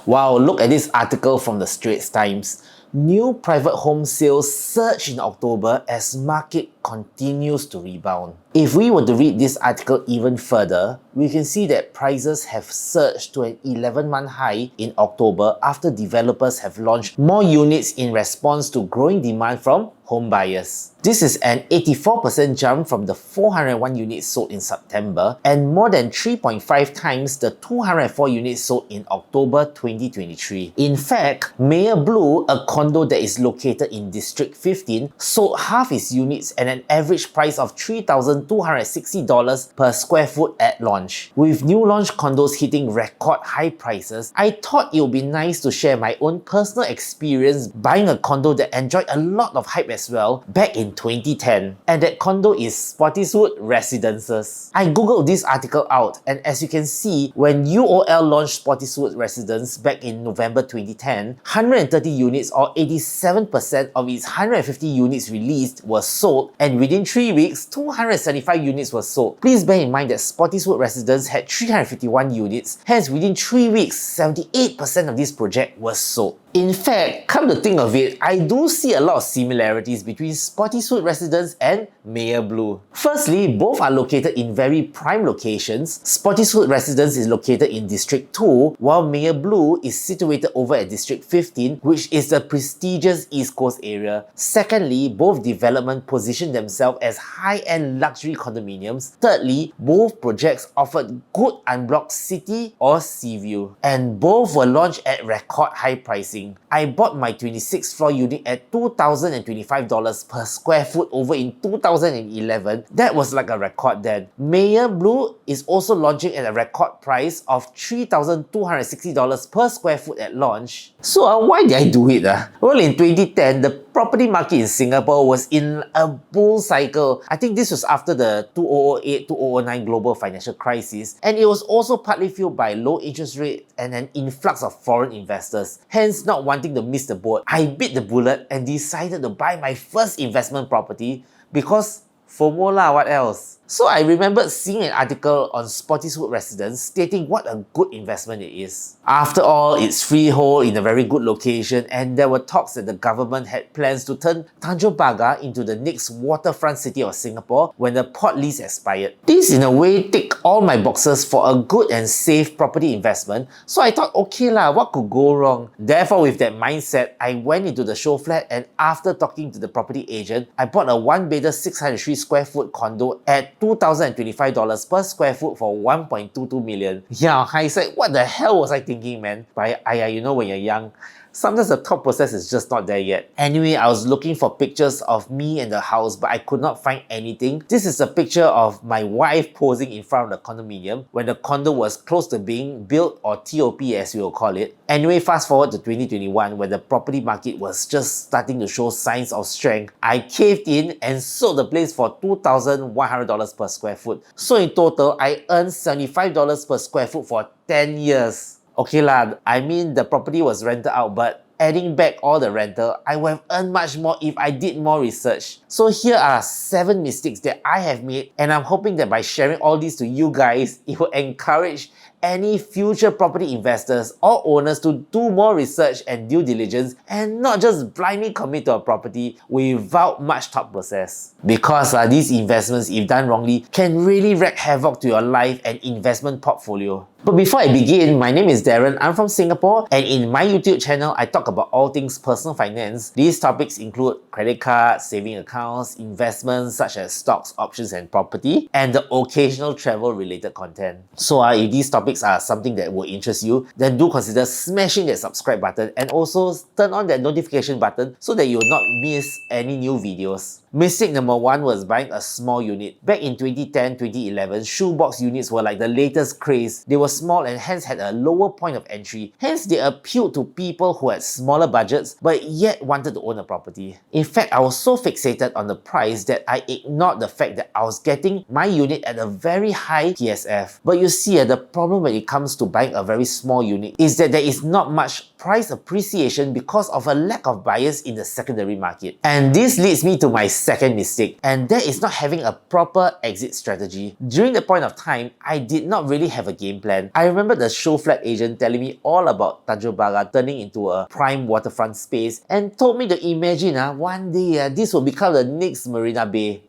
Wow, look at this article from the Straits Times. New private home sales surge in October as market continues to rebound. If we were to read this article even further, we can see that prices have surged to an 11-month high in October after developers have launched more units in response to growing demand from home buyers. This is an 84% jump from the 401 units sold in September and more than 3.5 times the 204 units sold in October 2023. In fact, Meyer Blue, a condo that is located in District 15, sold half its units at an average price of $3,260 per square foot at launch. With new launch condos hitting record high prices, I thought it would be nice to share my own personal experience buying a condo that enjoyed a lot of hype as well back in 2010. And that condo is Spottiswoode Residences. I googled this article out, and as you can see, when UOL launched Spottiswoode Residence back in November 2010, 130 units or 87% of its 150 units released were sold, and within 3 weeks, 275 units were sold. Please bear in mind that Spottiswoode Residence had 351 units, hence within 3 weeks, 78% of this project was sold. In fact, come to think of it, I do see a lot of similarities between Spottiswoode Residence and Meyer Blue. Firstly, both are located in very prime locations. Spottiswoode Residence is located in District 2, while Meyer Blue is situated over at District 15, which is the prestigious East Coast area. Secondly, both developments position themselves as high-end luxury condominiums. Thirdly, both projects offered good unblocked city or sea view, and both were launched at record high pricing. I bought my 26th floor unit at $2,025 per square foot over in 2011. That was like a record then. Meyer Blue is also launching at a record price of $3,260 per square foot at launch. So why did I do it? Well, in 2010, the property market in Singapore was in a bull cycle. I think this was after the 2008-2009 global financial crisis, and it was also partly fueled by low interest rates and an influx of foreign investors. Hence, not wanting to miss the boat, I bit the bullet and decided to buy my first investment property because FOMO lah, what else? So I remembered seeing an article on Spottiswoode Residence stating what a good investment it is. After all, it's freehold in a very good location, and there were talks that the government had plans to turn Tanjong Pagar into the next waterfront city of Singapore when the port lease expired. This in a way ticked all my boxes for a good and safe property investment, so I thought, okay lah, what could go wrong? Therefore, with that mindset, I went into the show flat, and after talking to the property agent, I bought a one-bedder 603 square foot condo at $2,025 per square foot for 1.22 million. Yeah, hindsight, what the hell was I thinking, man? But you know when you're young, sometimes the thought process is just not there yet. Anyway, I was looking for pictures of me and the house, but I could not find anything. This is a picture of my wife posing in front of the condominium when the condo was close to being built, or TOP as we will call it. Anyway, fast forward to 2021 when the property market was just starting to show signs of strength. I caved in and sold the place for $2,100 per square foot. So in total, I earned $75 per square foot for 10 years. Okay lah, I mean the property was rented out, but adding back all the rental, I would have earned much more if I did more research. So here are 7 mistakes that I have made, and I'm hoping that by sharing all these to you guys, it will encourage any future property investors or owners to do more research and due diligence and not just blindly commit to a property without much thought process. Because these investments, if done wrongly, can really wreak havoc to your life and investment portfolio. But before I begin, my name is Darren, I'm from Singapore, and in my YouTube channel, I talk about all things personal finance. These topics include credit cards, saving accounts, investments such as stocks, options and property, and the occasional travel related content. So if these topics are something that will interest you, then do consider smashing that subscribe button and also turn on that notification button so that you will not miss any new videos. Mistake number 1 was buying a small unit. Back in 2010-2011, shoebox units were like the latest craze. They were small and hence had a lower point of entry. Hence, they appealed to people who had smaller budgets but yet wanted to own a property. In fact, I was so fixated on the price that I ignored the fact that I was getting my unit at a very high PSF. But you see, the problem when it comes to buying a very small unit is that there is not much price appreciation because of a lack of buyers in the secondary market. And this leads me to my second mistake, and that is not having a proper exit strategy. During the point of time, I did not really have a game plan. land, I remember the show flat agent telling me all about Tanjung Pagar turning into a prime waterfront space and told me to imagine one day this will become the next Marina Bay.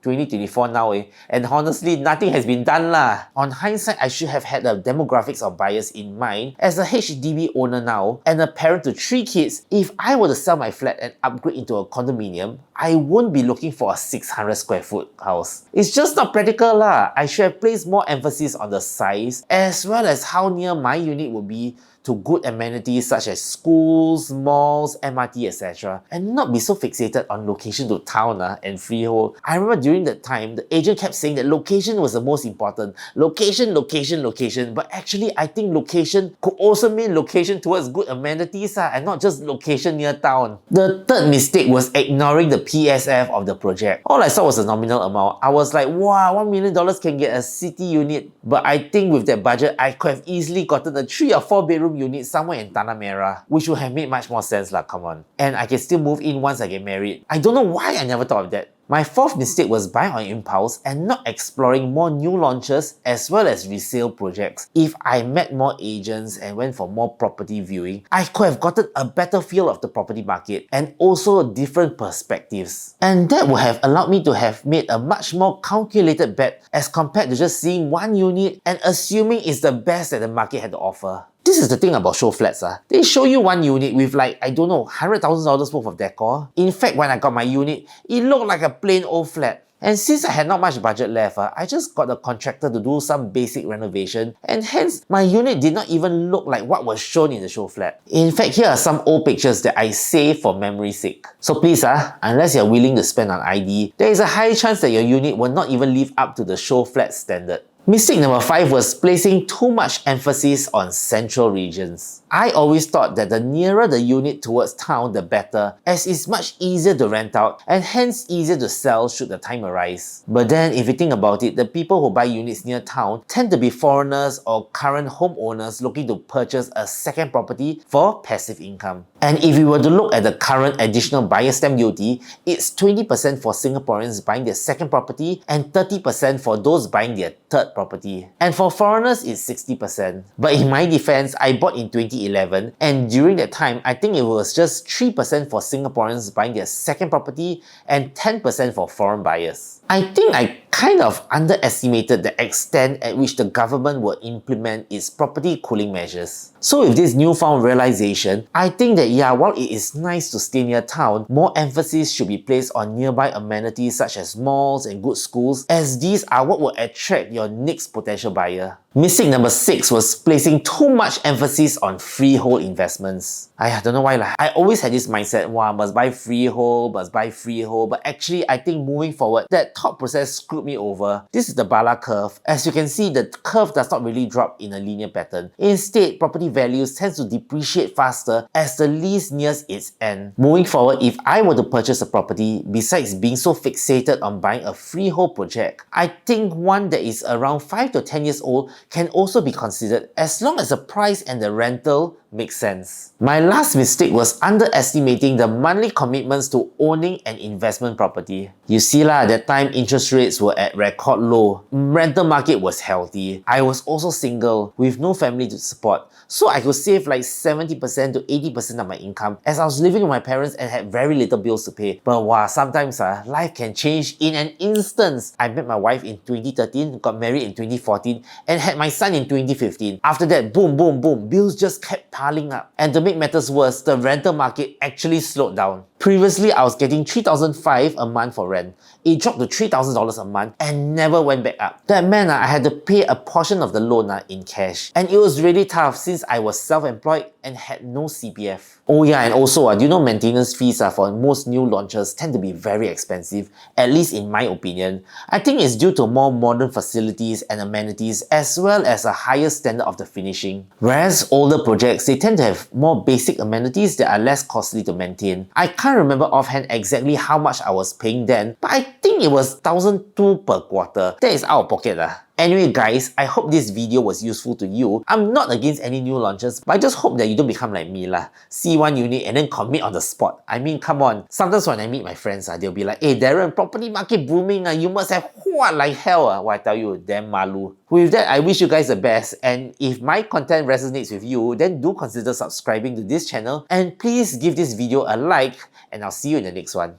2024 now and honestly nothing has been done lah. On hindsight, I should have had the demographics of buyers in mind. As a HDB owner now and a parent to 3 kids, if I were to sell my flat and upgrade into a condominium, I won't be looking for a 600 square foot house. It's just not practical lah. I should have placed more emphasis on the size as well as how near my unit would be to good amenities such as schools, malls, MRT, etc. and not be so fixated on location to town and freehold. I remember during that time, the agent kept saying that location was the most important. Location, location, location. But actually, I think location could also mean location towards good amenities and not just location near town. The third mistake was ignoring the PSF of the project. All I saw was a nominal amount. I was like, wow, $1 million can get a Citi unit. But I think with that budget, I could have easily gotten a 3 or 4 bedroom unit somewhere in Tanah Merah, which would have made much more sense lah, come on. And I can still move in once I get married. I don't know why I never thought of that. My fourth mistake was buying on impulse and not exploring more new launches as well as resale projects. If I met more agents and went for more property viewing, I could have gotten a better feel of the property market and also different perspectives. And that would have allowed me to have made a much more calculated bet as compared to just seeing one unit and assuming it's the best that the market had to offer. This is the thing about show flats. They show you one unit with like, I don't know, $100,000 worth of decor. In fact, when I got my unit, it looked like a plain old flat. And since I had not much budget left, I just got a contractor to do some basic renovation and hence my unit did not even look like what was shown in the show flat. In fact, here are some old pictures that I saved for memory's sake. So please, unless you're willing to spend on ID, there is a high chance that your unit will not even live up to the show flat standard. Mistake number 5 was placing too much emphasis on central regions. I always thought that the nearer the unit towards town, the better, as it's much easier to rent out and hence easier to sell should the time arise. But then if you think about it, the people who buy units near town tend to be foreigners or current homeowners looking to purchase a second property for passive income. And if we were to look at the current additional buyer stamp duty, it's 20% for Singaporeans buying their second property and 30% for those buying their third property. And for foreigners, it's 60%. But in my defense, I bought in 2011 and during that time, I think it was just 3% for Singaporeans buying their second property and 10% for foreign buyers. I think I kind of underestimated the extent at which the government will implement its property cooling measures. So with this newfound realization, I think that while it is nice to stay near town, more emphasis should be placed on nearby amenities such as malls and good schools, as these are what will attract your next potential buyer. Mistake number 6 was placing too much emphasis on freehold investments. I don't know why I always had this mindset, must buy freehold, but actually I think moving forward, that thought process screwed me over. This is the Bala curve. As you can see, the curve does not really drop in a linear pattern. Instead, property values tend to depreciate faster as the lease nears its end. Moving forward, if I were to purchase a property, besides being so fixated on buying a freehold project, I think one that is around 5 to 10 years old can also be considered as long as the price and the rental makes sense. My last mistake was underestimating the monthly commitments to owning an investment property. You see at that time interest rates were at record low. Rental market was healthy. I was also single with no family to support. So I could save like 70% to 80% of my income as I was living with my parents and had very little bills to pay. But sometimes life can change in an instant. I met my wife in 2013, got married in 2014 and had my son in 2015. After that, boom, boom, boom, bills just kept piling up. And to make matters worse, the rental market actually slowed down. Previously, I was getting $3,500 a month for rent. It dropped to $3,000 a month and never went back up. That meant I had to pay a portion of the loan in cash. And it was really tough since I was self-employed and had no CPF. Oh yeah, and also, do you know maintenance fees for most new launches tend to be very expensive, at least in my opinion. I think it's due to more modern facilities and amenities as well as a higher standard of the finishing. Whereas older projects, they tend to have more basic amenities that are less costly to maintain. I can't remember offhand exactly how much I was paying then, but I think it was $1,200 per quarter. That is out of pocket. Anyway guys, I hope this video was useful to you. I'm not against any new launches, but I just hope that you don't become like me lah. See one unit and then commit on the spot. I mean, come on. Sometimes when I meet my friends, they'll be like, hey Darren, property market booming, you must have what like hell. Well, I tell you, damn malu. With that, I wish you guys the best, and if my content resonates with you, then do consider subscribing to this channel, and please give this video a like, and I'll see you in the next one.